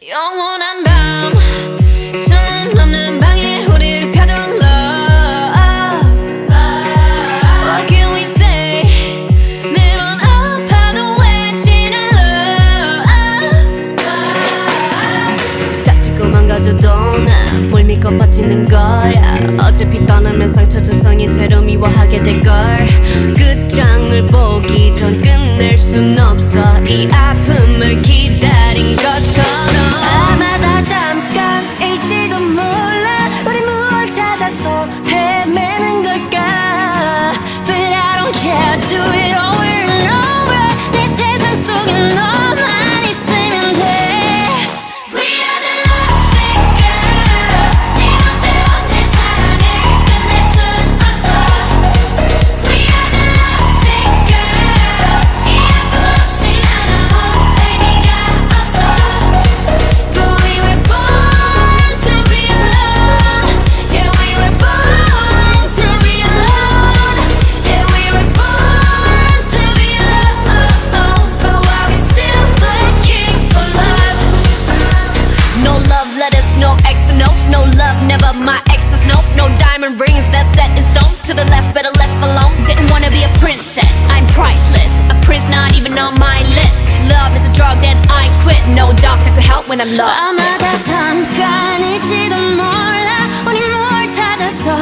영원한 밤 창문 없는 방에 우리를 펴둔 love. What can we say? 매번 아파도 외치는 love. 다치고 망가져도 난 뭘 믿고 버티는 거야. 어차피 떠나면 상처 조성이 채로 미워하게 될걸. 끝장을 보기 전 끝낼 순 없어. 이 아픔을 기다린 것처럼. 아마 다 잠깐일지도 몰라. 우리 무얼 찾아서 헤매는 걸까. But I don't care, do it over and over. 내 세상 속에 너만 있으면 돼. We are the lovesick girls. 네 멋대로 내 사랑을 끝낼 순 없어. We are the lovesick girls. 이 아픔 없이 난 아무 의미가 없어. But we were born to be alone. Yeah, we were born to be alone. Yeah, we were born to be alone. But why we still looking for love? No love letters, no X notes. No love, never my exes, nope. No diamond rings, that's set in stone. To the left, better left alone. Didn't wanna be a princess, I'm priceless. A prince not even on my list. Love is a drug that I quit. No doctor could help when I'm lost. 아마 다 잠깐일지도 몰라. 우리 뭘 찾아서